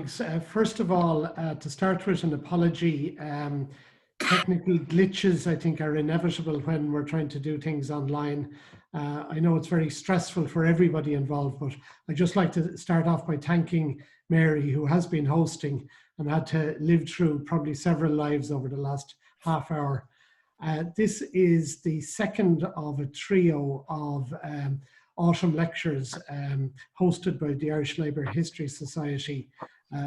colleagues, first of all, to start with, an apology. Technical glitches, I think, are inevitable when we're trying to do things online. I know it's very stressful for everybody involved, but I'd just like to start off by thanking Mary, who has been hosting and had to live through probably several lives over the last half hour. This is the second of a trio of autumn lectures hosted by the Irish Labour History Society.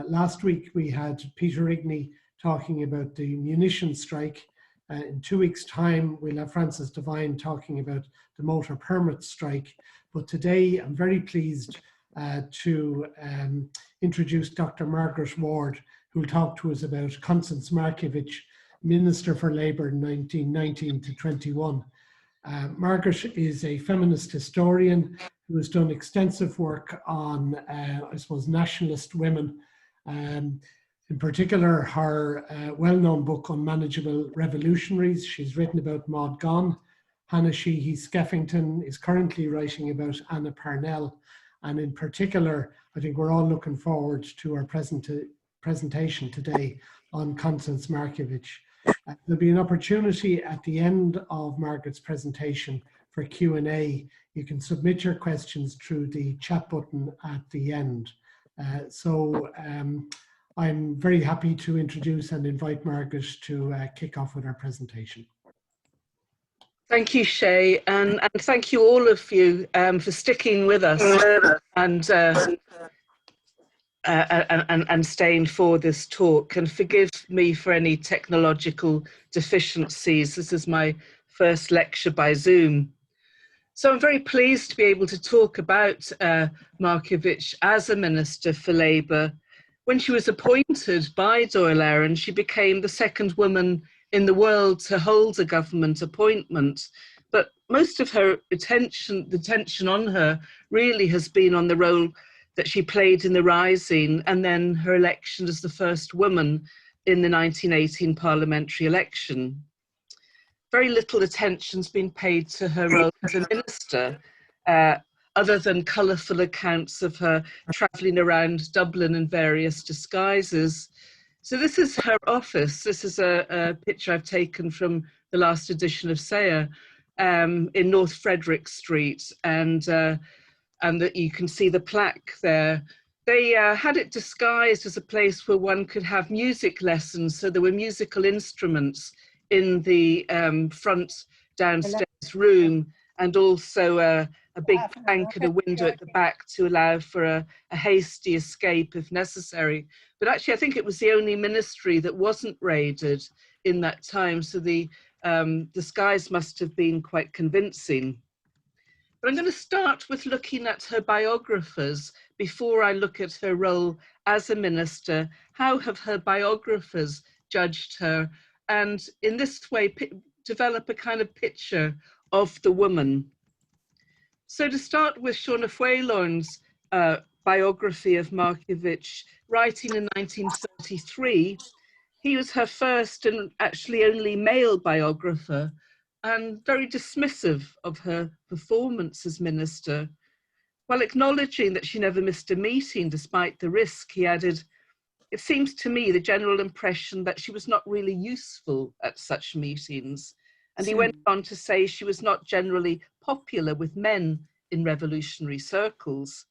Last week we had Peter Rigney talking about the munitions strike. In 2 weeks' time we'll have Francis Devine talking about the motor permit strike. But today I'm very pleased to introduce Dr. Margaret Ward, who will talk to us about Constance Markievicz, Minister for Labour 1919 to 21. Margaret is a feminist historian who has done extensive work on, I suppose, nationalist women. In particular, her well-known book, Unmanageable Revolutionaries. She's written about Maud Gonne. Hannah Sheehy Skeffington is currently writing about Anna Parnell. And in particular, I think we're all looking forward to our presentation today on Constance Markievicz. There'll be an opportunity at the end of Margaret's presentation for Q&A. You can submit your questions through the chat button at the end. I'm very happy to introduce and invite Margaret to kick off with our presentation. Thank you, Shay, and thank you all of you for sticking with us and staying for this talk, and forgive me for any technological deficiencies. This is my first lecture by Zoom. So I'm very pleased to be able to talk about Markievicz as a Minister for Labour. When she was appointed by Dáil Éireann, she became the second woman in the world to hold a government appointment. But most of her attention, the attention on her really has been on the role that she played in the Rising, and then her election as the first woman in the 1918 parliamentary election. Very little attention's been paid to her role as a minister, other than colourful accounts of her travelling around Dublin in various disguises. So this is her office. This is a picture I've taken from the last edition of Sayer in North Frederick Street, and that you can see the plaque there. They had it disguised as a place where one could have music lessons, so there were musical instruments in the front downstairs room, and also a big plank and a window at the back to allow for a hasty escape if necessary. But actually I think it was the only ministry that wasn't raided in that time, so the disguise must have been quite convincing. But I'm going to start with looking at her biographers before I look at her role as a minister. How have her biographers judged her? And in this way, develop a kind of picture of the woman. So to start with Sean Fhuelorn's biography of Markievicz, writing in 1933, he was her first and actually only male biographer, and very dismissive of her performance as minister. While acknowledging that she never missed a meeting despite the risk, he added, "It seems to me the general impression that she was not really useful at such meetings." And he went on to say she was not generally popular with men in revolutionary circles.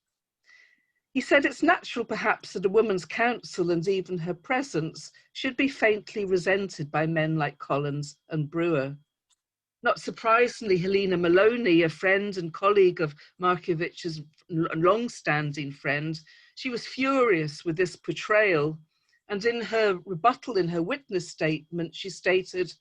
He said it's natural perhaps that a woman's counsel and even her presence should be faintly resented by men like Collins and Brewer. Not surprisingly, Helena Maloney, a friend and colleague of Markievicz's long-standing friend, she was furious with this portrayal, and in her rebuttal in her witness statement, she stated,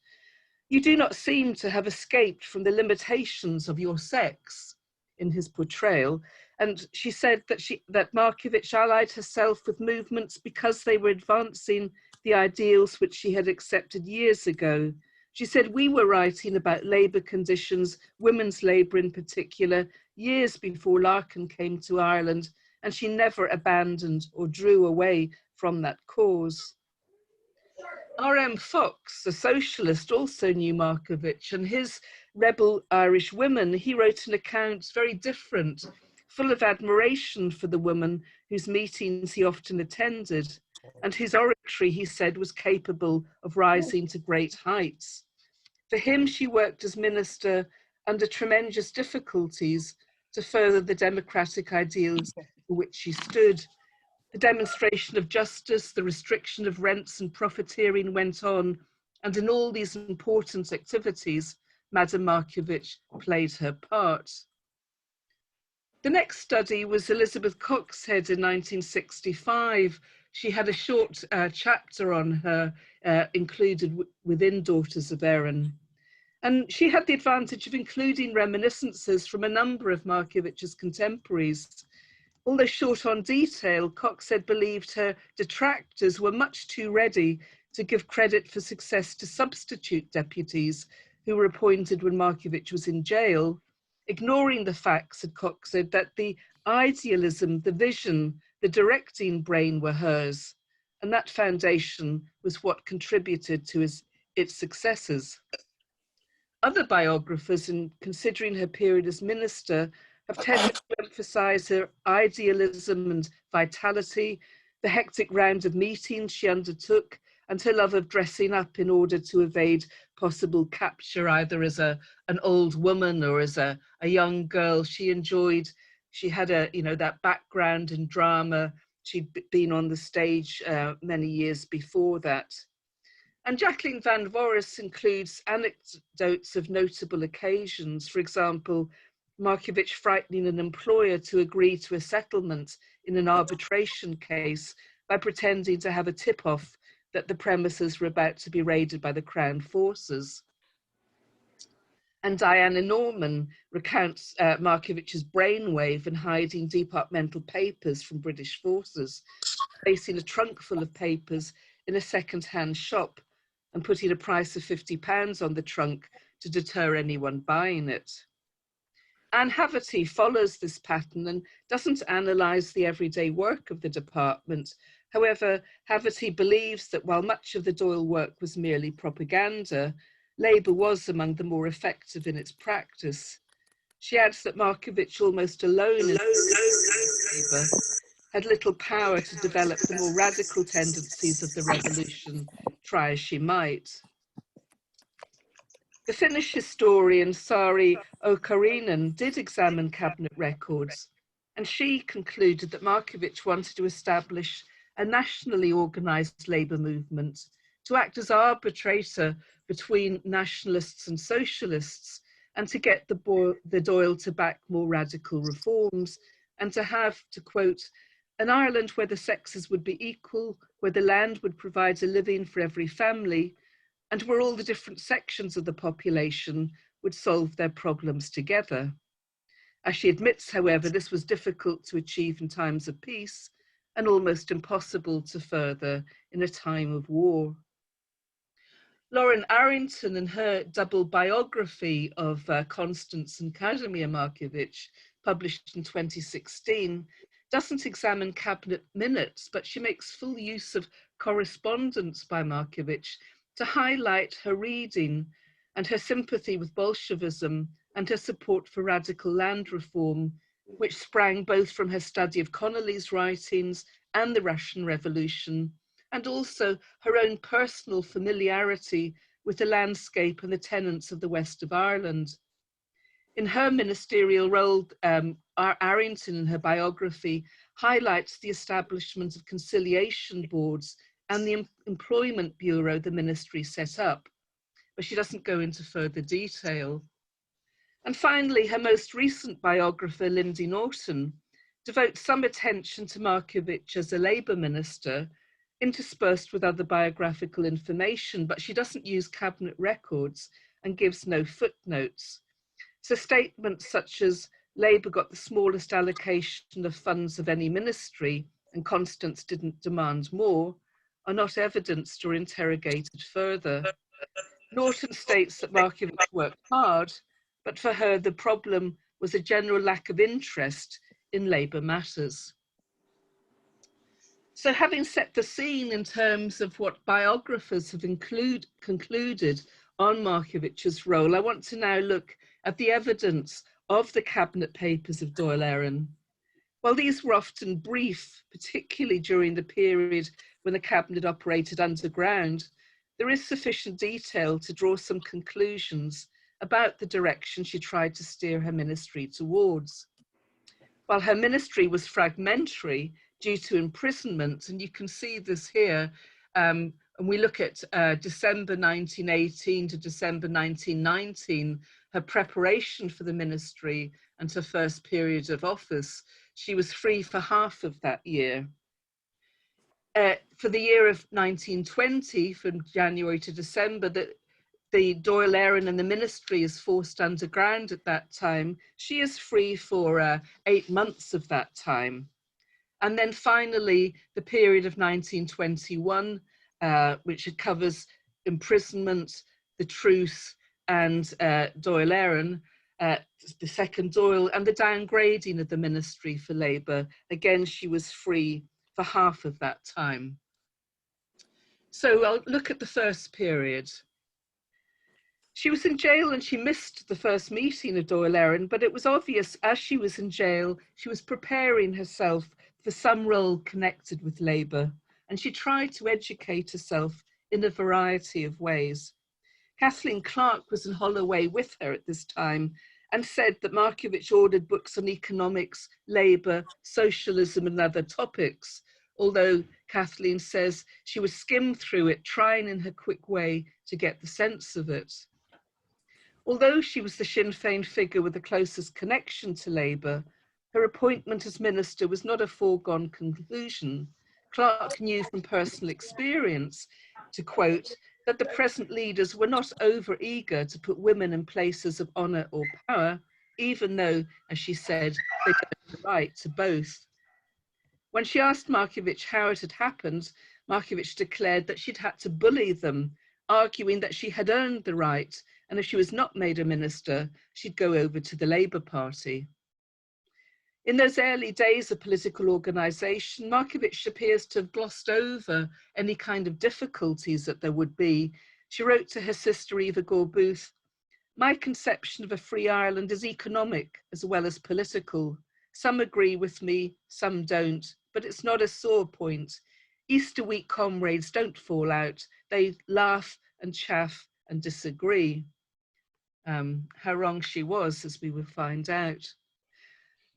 "You do not seem to have escaped from the limitations of your sex," in his portrayal. And she said that Markievicz allied herself with movements because they were advancing the ideals which she had accepted years ago. She said, "We were writing about labour conditions, women's labour in particular, years before Larkin came to Ireland, and she never abandoned or drew away from that cause." R.M. Fox, a socialist, also knew Markievicz, and his Rebel Irish Women, he wrote an account very different, full of admiration for the woman whose meetings he often attended, and whose oratory, he said, was capable of rising to great heights. For him, she worked as minister under tremendous difficulties to further the democratic ideals for which she stood. The demonstration of justice, the restriction of rents and profiteering went on, and in all these important activities, Madame Markievicz played her part. The next study was Elizabeth Coxhead in 1965. She had a short chapter on her included within Daughters of Erin. And she had the advantage of including reminiscences from a number of Markiewicz's contemporaries. Although short on detail, Coxhead believed her detractors were much too ready to give credit for success to substitute deputies who were appointed when Markievicz was in jail, ignoring the fact, said Coxhead, that the idealism, the vision, the directing brain were hers, and that foundation was what contributed to its successes. Other biographers, in considering her period as minister, have tended to emphasize her idealism and vitality, the hectic round of meetings she undertook, and her love of dressing up in order to evade possible capture, either as an old woman or as a young girl. She had that background in drama. She'd been on the stage many years before that. And Jacqueline van Voris includes anecdotes of notable occasions. For example, Markievicz frightening an employer to agree to a settlement in an arbitration case by pretending to have a tip-off that the premises were about to be raided by the Crown forces. And Diana Norman recounts Markiewicz's brainwave and hiding departmental papers from British forces, placing a trunk full of papers in a second-hand shop and putting a price of £50 on the trunk to deter anyone buying it. Anne Haverty follows this pattern and doesn't analyse the everyday work of the department. However, Haverty believes that while much of the Doyle work was merely propaganda, Labour was among the more effective in its practice. She adds that Markievicz, almost alone in Labour, had little power to develop the more radical tendencies of the revolution, try as she might. The Finnish historian Sari Okarinen did examine cabinet records, and she concluded that Markievicz wanted to establish a nationally organised labour movement, to act as arbitrator between nationalists and socialists, and to get the Doyle to back more radical reforms, and to have, to quote, an Ireland where the sexes would be equal, where the land would provide a living for every family, and where all the different sections of the population would solve their problems together. As she admits, however, this was difficult to achieve in times of peace and almost impossible to further in a time of war. Lauren Arrington, in her double biography of Constance and Kazimierz Markievicz, published in 2016, doesn't examine cabinet minutes, but she makes full use of correspondence by Markievicz to highlight her reading and her sympathy with Bolshevism and her support for radical land reform, which sprang both from her study of Connolly's writings and the Russian Revolution, and also her own personal familiarity with the landscape and the tenets of the west of Ireland. In her ministerial role, Arrington, in her biography, highlights the establishment of conciliation boards and the employment bureau the ministry set up, but she doesn't go into further detail. And finally, her most recent biographer, Lindy Norton, devotes some attention to Markievicz as a Labour minister, interspersed with other biographical information, but she doesn't use cabinet records and gives no footnotes. So statements such as Labour got the smallest allocation of funds of any ministry and Constance didn't demand more are not evidenced or interrogated further. Norton states that Markievicz worked hard, but for her the problem was a general lack of interest in Labour matters. So having set the scene in terms of what biographers have concluded on Markiewicz's role, I want to now look at the evidence of the cabinet papers of Dáil Éireann. While these were often brief, particularly during the period when the cabinet operated underground, there is sufficient detail to draw some conclusions about the direction she tried to steer her ministry towards. While her ministry was fragmentary due to imprisonment, and you can see this here, and we look at December 1918 to December 1919, her preparation for the ministry and her first period of office, she was free for half of that year. For the year of 1920, from January to December, the Dáil Éireann and the ministry is forced underground at that time. She is free for 8 months of that time. And then finally, the period of 1921, which covers imprisonment, the truce, and Dáil Éireann, the second Dáil, and the downgrading of the ministry for Labour. Again, she was free for half of that time. So I'll look at the first period. She was in jail and she missed the first meeting of Dáil Éireann, but it was obvious as she was in jail, she was preparing herself for some role connected with Labour, and she tried to educate herself in a variety of ways. Kathleen Clarke was in Holloway with her at this time and said that Markievicz ordered books on economics, Labour, socialism and other topics, although Kathleen says she would skim through it, trying in her quick way to get the sense of it. Although she was the Sinn Féin figure with the closest connection to Labour, her appointment as minister was not a foregone conclusion. Clarke knew from personal experience, to quote, that the present leaders were not over-eager to put women in places of honour or power, even though, as she said, they had the right to both. When she asked Markievicz how it had happened, Markievicz declared that she'd had to bully them, arguing that she had earned the right, and if she was not made a minister, she'd go over to the Labour Party. In those early days of political organisation, Markievicz appears to have glossed over any kind of difficulties that there would be. She wrote to her sister Eva Gore Booth, "My conception of a free Ireland is economic as well as political. Some agree with me, some don't, but it's not a sore point. Easter week comrades don't fall out. They laugh and chaff and disagree." How wrong she was, as we will find out.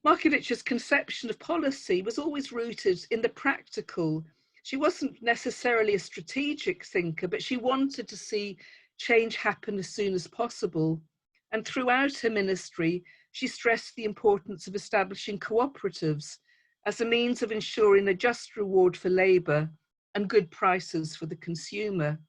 Markiewicz's conception of policy was always rooted in the practical. She wasn't necessarily a strategic thinker, but she wanted to see change happen as soon as possible. And throughout her ministry, she stressed the importance of establishing cooperatives as a means of ensuring a just reward for labour and good prices for the consumer.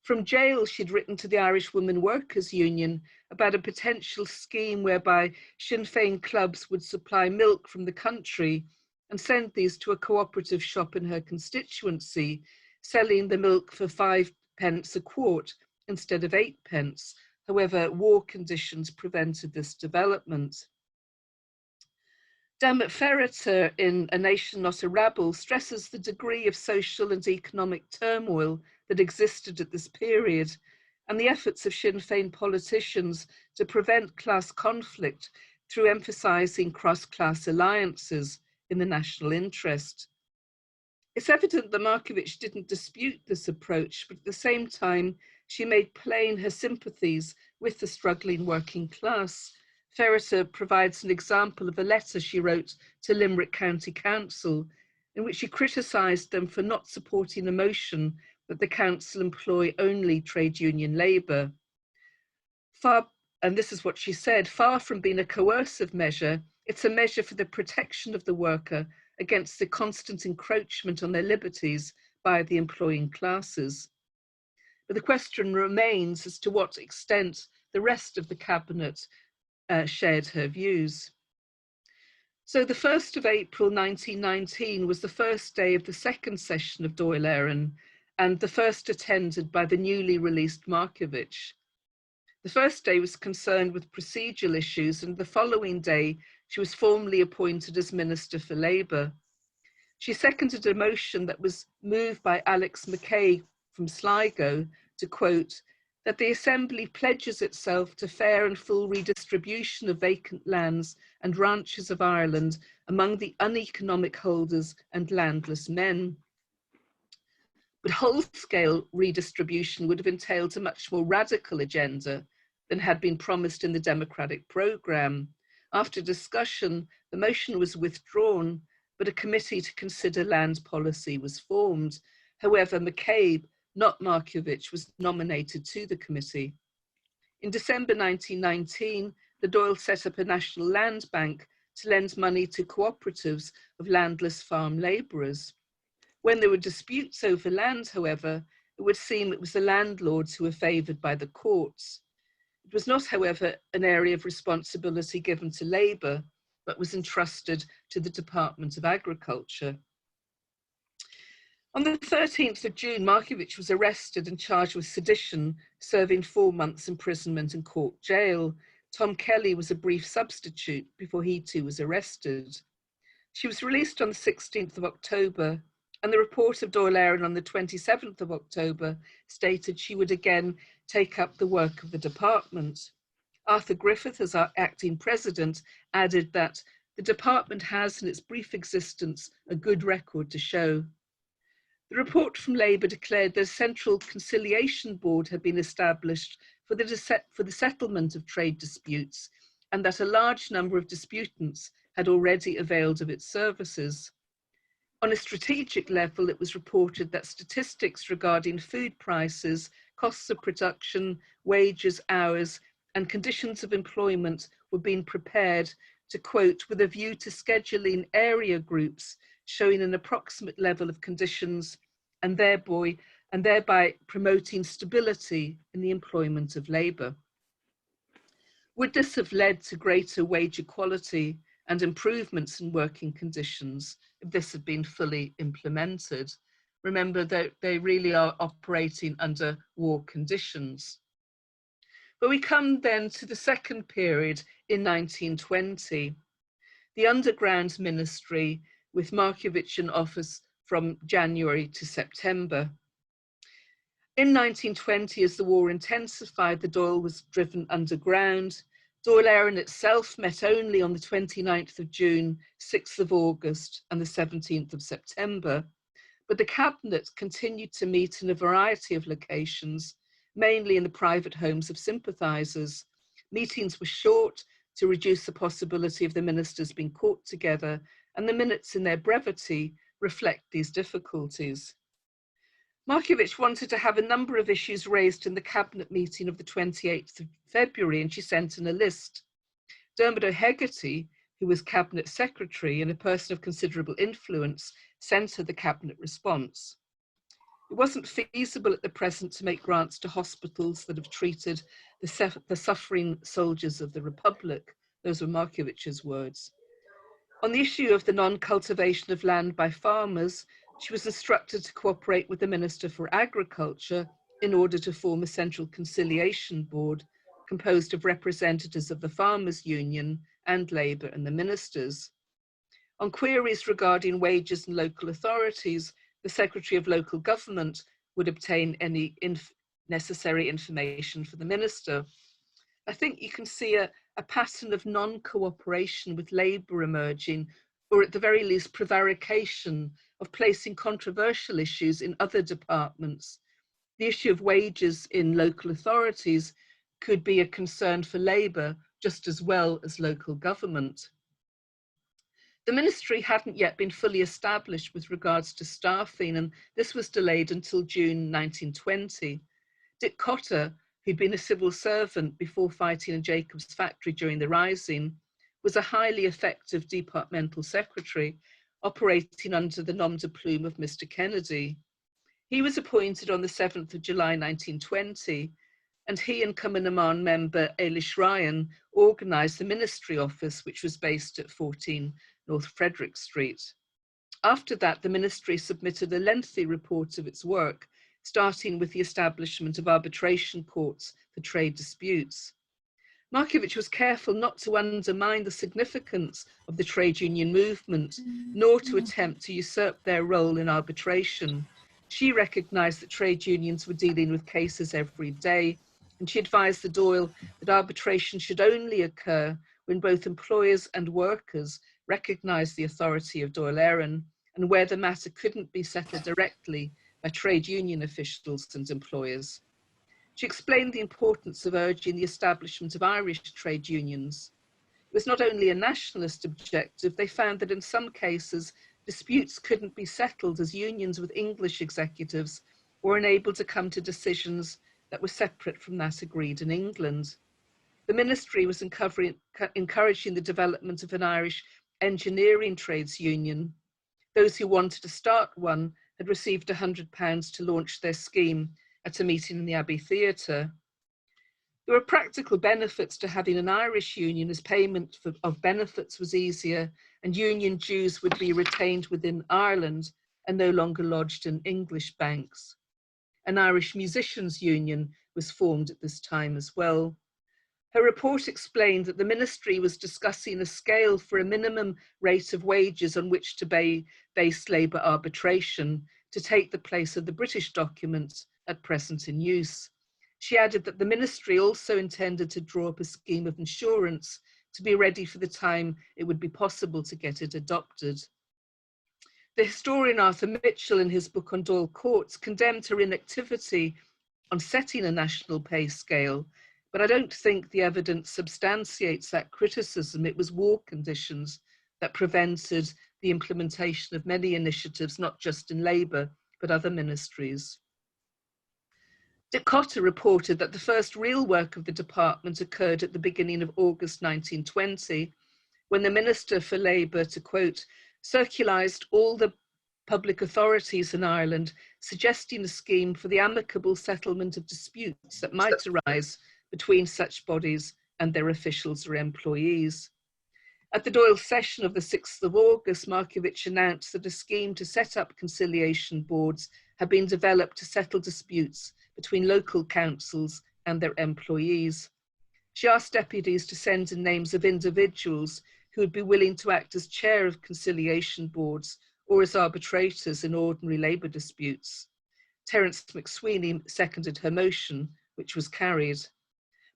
From jail, she'd written to the Irish Women Workers' Union about a potential scheme whereby Sinn Féin clubs would supply milk from the country and send these to a cooperative shop in her constituency, selling the milk for 5 pence a quart instead of 8 pence. However, war conditions prevented this development. Dermot Ferreter in A Nation Not a Rabble stresses the degree of social and economic turmoil that existed at this period and the efforts of Sinn Féin politicians to prevent class conflict through emphasising cross-class alliances in the national interest. It's evident that Markievicz didn't dispute this approach, but at the same time, she made plain her sympathies with the struggling working class. Ferreter provides an example of a letter she wrote to Limerick County Council in which she criticised them for not supporting a motion that the council employ only trade union labour. And this is what she said, "Far from being a coercive measure, it's a measure for the protection of the worker against the constant encroachment on their liberties by the employing classes." But the question remains as to what extent the rest of the cabinet shared her views. So the 1st of April 1919 was the first day of the second session of Dáil Éireann and the first attended by the newly released Markievicz. The first day was concerned with procedural issues, and the following day she was formally appointed as Minister for Labour. She seconded a motion that was moved by Alex Mackay from Sligo to quote, that the Assembly pledges itself to fair and full redistribution of vacant lands and ranches of Ireland among the uneconomic holders and landless men. But whole-scale redistribution would have entailed a much more radical agenda than had been promised in the Democratic programme. After discussion, the motion was withdrawn, but a committee to consider land policy was formed. However, McCabe, not Markievicz, was nominated to the committee. In December 1919, the Dáil set up a national land bank to lend money to cooperatives of landless farm labourers. When there were disputes over land, however, it would seem it was the landlords who were favoured by the courts. It was not, however, an area of responsibility given to Labour, but was entrusted to the Department of Agriculture. On the 13th of June, Markievicz was arrested and charged with sedition, serving 4 months imprisonment in Cork jail. Tom Kelly was a brief substitute before he too was arrested. She was released on the 16th of October, and the report of Dáil Éireann on the 27th of October stated she would again take up the work of the department. Arthur Griffith, as our acting president, added that the department has in its brief existence a good record to show. The report from Labour declared that a central conciliation board had been established for the settlement of trade disputes, and that a large number of disputants had already availed of its services. On a strategic level, it was reported that statistics regarding food prices, costs of production, wages, hours, and conditions of employment were being prepared to, quote, with a view to scheduling area groups showing an approximate level of conditions and thereby promoting stability in the employment of labour. Would this have led to greater wage equality and improvements in working conditions if this had been fully implemented? Remember that they really are operating under war conditions. But we come then to the second period in 1920, the Underground Ministry with Markievicz in office from January to September. In 1920, as the war intensified, the Dáil was driven underground. Dáil Éireann itself met only on the 29th of June, 6th of August, and the 17th of September. But the Cabinet continued to meet in a variety of locations, mainly in the private homes of sympathisers. Meetings were short to reduce the possibility of the ministers being caught together, and the minutes in their brevity reflect these difficulties. Markievicz wanted to have a number of issues raised in the Cabinet meeting of the 28th of February, and she sent in a list. Dermot O'Hegarty, who was Cabinet Secretary and a person of considerable influence, sent her the Cabinet response. It wasn't feasible at the present to make grants to hospitals that have treated the suffering soldiers of the Republic. Those were Markievicz's words. On the issue of the non-cultivation of land by farmers, she was instructed to cooperate with the Minister for Agriculture in order to form a central conciliation board composed of representatives of the Farmers' Union and Labour and the ministers. On queries regarding wages and local authorities, the Secretary of Local Government would obtain any necessary information for the Minister. I think you can see a pattern of non-cooperation with Labour emerging, or at the very least prevarication of placing controversial issues in other departments. The issue of wages in local authorities could be a concern for Labour just as well as local government. The ministry hadn't yet been fully established with regards to staffing, and this was delayed until June 1920. Dick Cotter, who'd been a civil servant before fighting in Jacob's factory during the Rising, was a highly effective departmental secretary operating under the nom de plume of Mr. Kennedy. He was appointed on the 7th of July 1920, and he and Cumann member Eilish Ryan organised the ministry office, which was based at 14 North Frederick Street. After that, the ministry submitted a lengthy report of its work, starting with the establishment of arbitration courts for trade disputes. Markievicz was careful not to undermine the significance of the trade union movement, nor to attempt to usurp their role in arbitration. She recognised that trade unions were dealing with cases every day, and she advised the Dáil that arbitration should only occur when both employers and workers recognised the authority of Dáil Éireann and where the matter couldn't be settled directly by trade union officials and employers. She explained the importance of urging the establishment of Irish trade unions. It was not only a nationalist objective, they found that in some cases disputes couldn't be settled as unions with English executives were unable to come to decisions that were separate from that agreed in England. The ministry was encouraging the development of an Irish engineering trades union. Those who wanted to start one had received £100 to launch their scheme at a meeting in the Abbey Theatre. There were practical benefits to having an Irish union, as payment of benefits was easier and union dues would be retained within Ireland and no longer lodged in English banks. An Irish musicians union was formed at this time as well. Her report explained that the ministry was discussing a scale for a minimum rate of wages on which to base labour arbitration to take the place of the British document at present in use. She added that the ministry also intended to draw up a scheme of insurance to be ready for the time it would be possible to get it adopted. The historian Arthur Mitchell, in his book on Dáil courts, condemned her inactivity on setting a national pay scale, but I don't think the evidence substantiates that criticism. It was war conditions that prevented the implementation of many initiatives, not just in Labour, but other ministries. Dick Cotter reported that the first real work of the department occurred at the beginning of August 1920, when the Minister for Labour, to quote, circularised all the public authorities in Ireland, suggesting a scheme for the amicable settlement of disputes that might arise between such bodies and their officials or employees. At the Dáil session of the 6th of August, Markievicz announced that a scheme to set up conciliation boards had been developed to settle disputes between local councils and their employees. She asked deputies to send in names of individuals who would be willing to act as chair of conciliation boards or as arbitrators in ordinary labour disputes. Terence McSweeney seconded her motion, which was carried.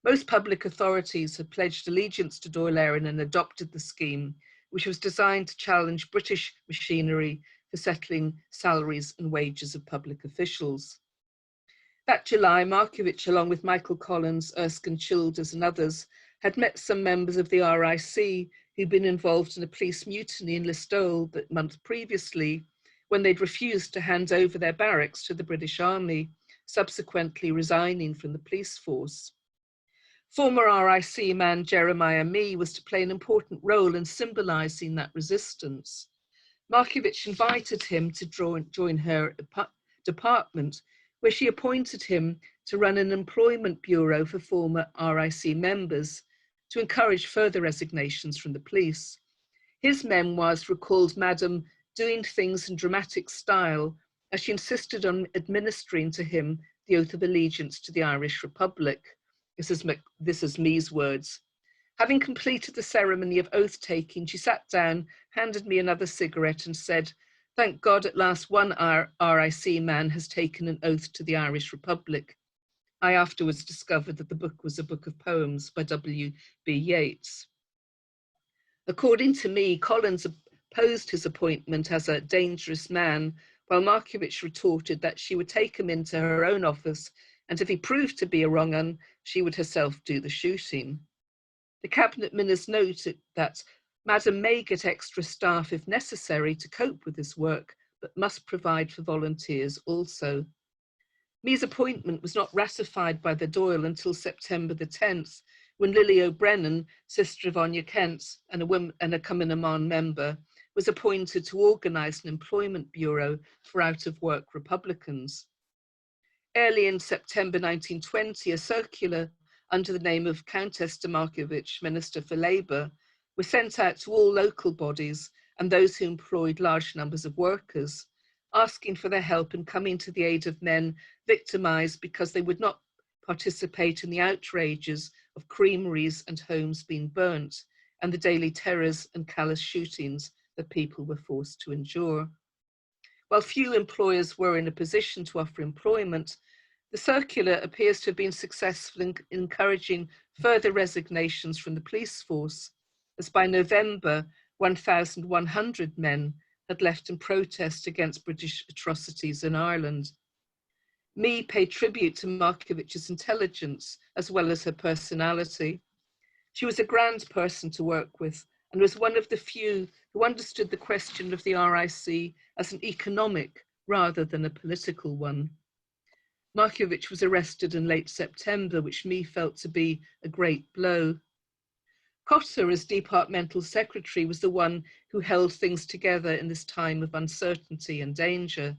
Most public authorities had pledged allegiance to Dáil Éireann and adopted the scheme, which was designed to challenge British machinery for settling salaries and wages of public officials. That July, Markievicz, along with Michael Collins, Erskine Childers and others, had met some members of the RIC who'd been involved in a police mutiny in Listowel the month previously, when they'd refused to hand over their barracks to the British Army, subsequently resigning from the police force. Former RIC man Jeremiah Mee was to play an important role in symbolising that resistance. Markievicz invited him to join her department, where she appointed him to run an employment bureau for former RIC members to encourage further resignations from the police. His memoirs recalled Madam doing things in dramatic style as she insisted on administering to him the oath of allegiance to the Irish Republic. This is Mee's words. Having completed the ceremony of oath-taking, she sat down, handed me another cigarette and said, "Thank God at last one RIC man has taken an oath to the Irish Republic." I afterwards discovered that the book was a book of poems by W.B. Yeats. According to me, Collins opposed his appointment as a dangerous man, while Markievicz retorted that she would take him into her own office, and if he proved to be a wrong un, she would herself do the shooting. The cabinet minister noted that Madam may get extra staff if necessary to cope with this work, but must provide for volunteers also. Mee's appointment was not ratified by the Dáil until September the 10th, when Lily O'Brennan, sister of Anya Kent and a Cumann member, was appointed to organise an employment bureau for out-of-work Republicans. Early in September 1920, a circular under the name of Countess de Markievicz, Minister for Labour, was sent out to all local bodies and those who employed large numbers of workers, asking for their help in coming to the aid of men victimised because they would not participate in the outrages of creameries and homes being burnt and the daily terrors and callous shootings that people were forced to endure. While few employers were in a position to offer employment, The circular appears to have been successful in encouraging further resignations from the police force, as by November, 1,100 men had left in protest against British atrocities in Ireland. Me paid tribute to Markievicz's intelligence as well as her personality. She was a grand person to work with and was one of the few who understood the question of the RIC as an economic rather than a political one. Markievicz was arrested in late September, which Me felt to be a great blow. Cotter, as departmental secretary, was the one who held things together in this time of uncertainty and danger.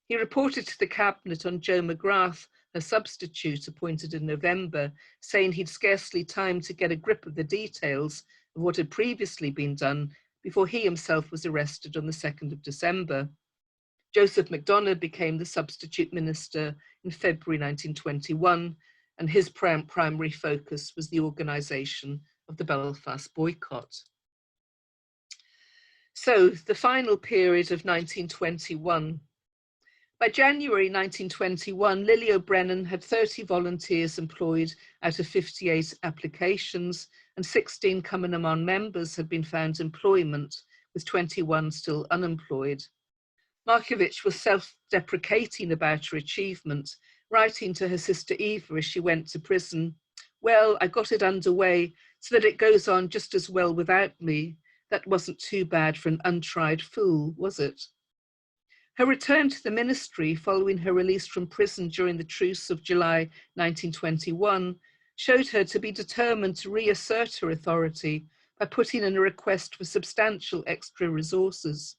He reported to the cabinet on Joe McGrath, her substitute appointed in November, saying he'd scarcely time to get a grip of the details of what had previously been done before he himself was arrested on the 2nd of December. Joseph McDonough became the substitute minister in February 1921, and his primary focus was the organisation of the Belfast boycott. So, the final period of 1921. By January 1921, Lily O'Brien had 30 volunteers employed out of 58 applications, and 16 Cumann members had been found employment, with 21 still unemployed. Markievicz was self-deprecating about her achievement, writing to her sister Eva as she went to prison, "Well, I got it underway so that it goes on just as well without me. That wasn't too bad for an untried fool, was it?" Her return to the ministry following her release from prison during the truce of July 1921 showed her to be determined to reassert her authority by putting in a request for substantial extra resources.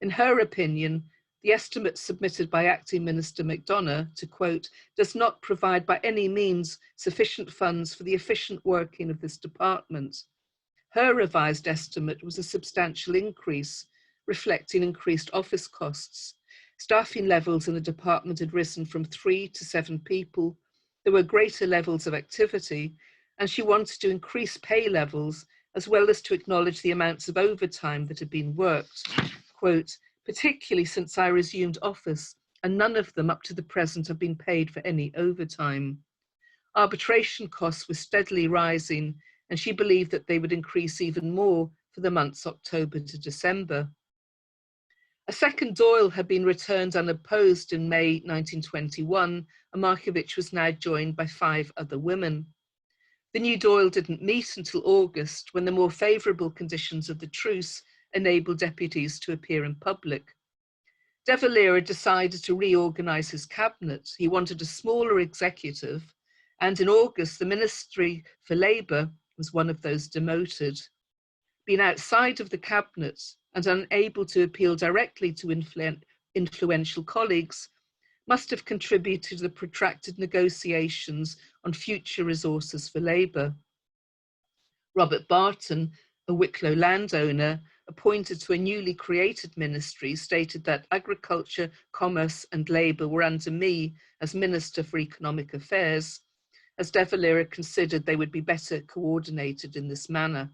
In her opinion, the estimate submitted by Acting Minister McDonough, to quote, "does not provide by any means sufficient funds for the efficient working of this department." Her revised estimate was a substantial increase, reflecting increased office costs. Staffing levels in the department had risen from 3 to 7 people. There were greater levels of activity, and she wanted to increase pay levels as well as to acknowledge the amounts of overtime that had been worked. Quote, "particularly since I resumed office, and none of them up to the present have been paid for any overtime." Arbitration costs were steadily rising, and she believed that they would increase even more for the months October to December. A second Dáil had been returned unopposed in May 1921, and Markievicz was now joined by 5 other women. The new Dáil didn't meet until August, when the more favourable conditions of the truce enabled deputies to appear in public. De Valera decided to reorganise his cabinet. He wanted a smaller executive, and in August, the Ministry for Labour was one of those demoted. Being outside of the cabinet and unable to appeal directly to influential colleagues must have contributed to the protracted negotiations on future resources for Labour. Robert Barton, a Wicklow landowner, appointed to a newly created ministry, stated that agriculture, commerce and labour were under me as Minister for Economic Affairs, as De Valera considered they would be better coordinated in this manner.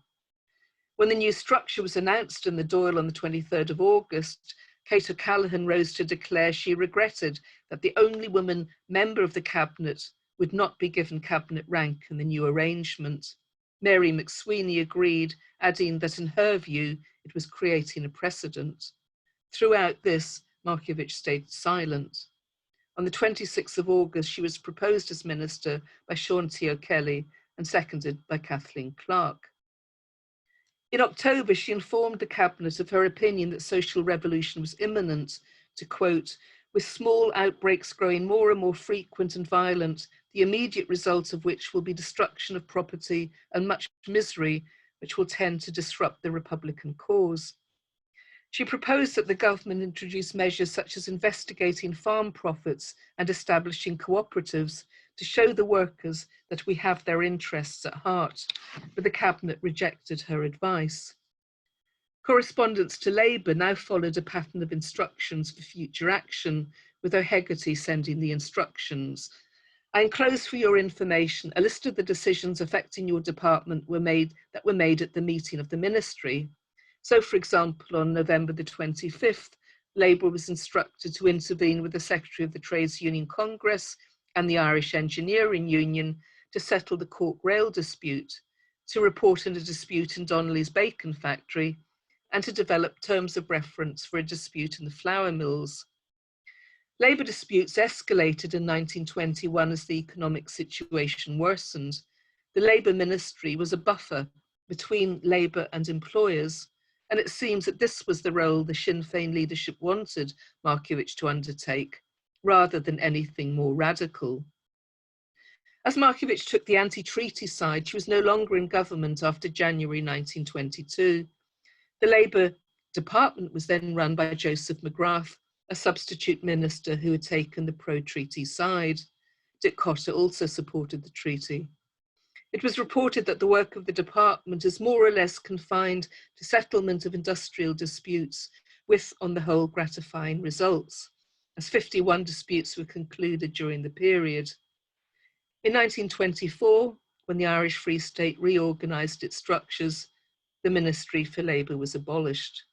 When the new structure was announced in the Dáil on the 23rd of August, Kate O'Callaghan rose to declare she regretted that the only woman member of the cabinet would not be given cabinet rank in the new arrangement. Mary McSweeney agreed, adding that in her view, it was creating a precedent. Throughout this, Markievicz stayed silent. On the 26th of August, she was proposed as minister by Sean T. O'Kelly and seconded by Kathleen Clark. In October, she informed the cabinet of her opinion that social revolution was imminent, to quote, "with small outbreaks growing more and more frequent and violent, the immediate result of which will be destruction of property and much misery, which will tend to disrupt the Republican cause." She proposed that the government introduce measures such as investigating farm profits and establishing cooperatives to show the workers that we have their interests at heart, but the cabinet rejected her advice. Correspondence to Labour now followed a pattern of instructions for future action, with O'Hegarty sending the instructions. "I enclose for your information a list of the decisions affecting your department that were made at the meeting of the ministry. So, for example, on November the 25th, Labour was instructed to intervene with the Secretary of the Trades Union Congress and the Irish Engineering Union to settle the Cork rail dispute, to report on a dispute in Donnelly's bacon factory, and to develop terms of reference for a dispute in the flour mills. Labour disputes escalated in 1921 as the economic situation worsened. The Labour ministry was a buffer between Labour and employers, and it seems that this was the role the Sinn Féin leadership wanted Markievicz to undertake, rather than anything more radical. As Markievicz took the anti-treaty side, she was no longer in government after January 1922. The Labour department was then run by Joseph McGrath, a substitute minister who had taken the pro-treaty side. Dick Cotter also supported the treaty. It was reported that the work of the department is more or less confined to settlement of industrial disputes with, on the whole, gratifying results, as 51 disputes were concluded during the period. In 1924, when the Irish Free State reorganised its structures, the Ministry for Labour was abolished.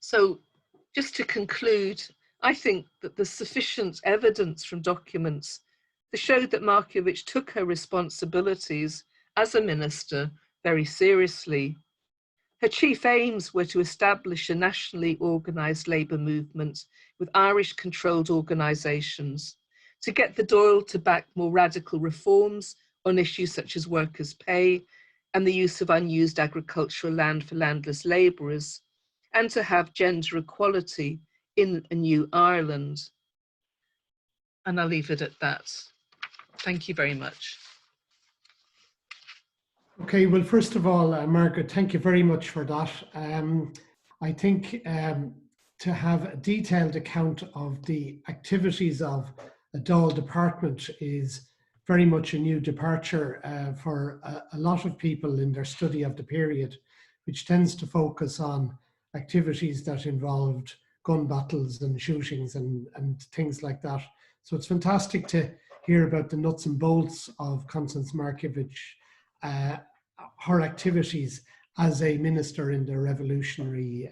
So, just to conclude, I think that there's sufficient evidence from documents that showed that Markievicz took her responsibilities as a minister very seriously. Her chief aims were to establish a nationally organised labour movement with Irish-controlled organisations, to get the Dáil to back more radical reforms on issues such as workers' pay and the use of unused agricultural land for landless labourers, and to have gender equality in a new Ireland. And I'll leave it at that. Thank you very much. Okay, well, first of all, Margaret, thank you very much for that. I think to have a detailed account of the activities of a Dáil department is very much a new departure for a lot of people in their study of the period, which tends to focus on activities that involved gun battles and shootings and things like that. So it's fantastic to hear about the nuts and bolts of Constance Markievicz, her activities as a minister in the revolutionary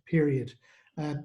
period. The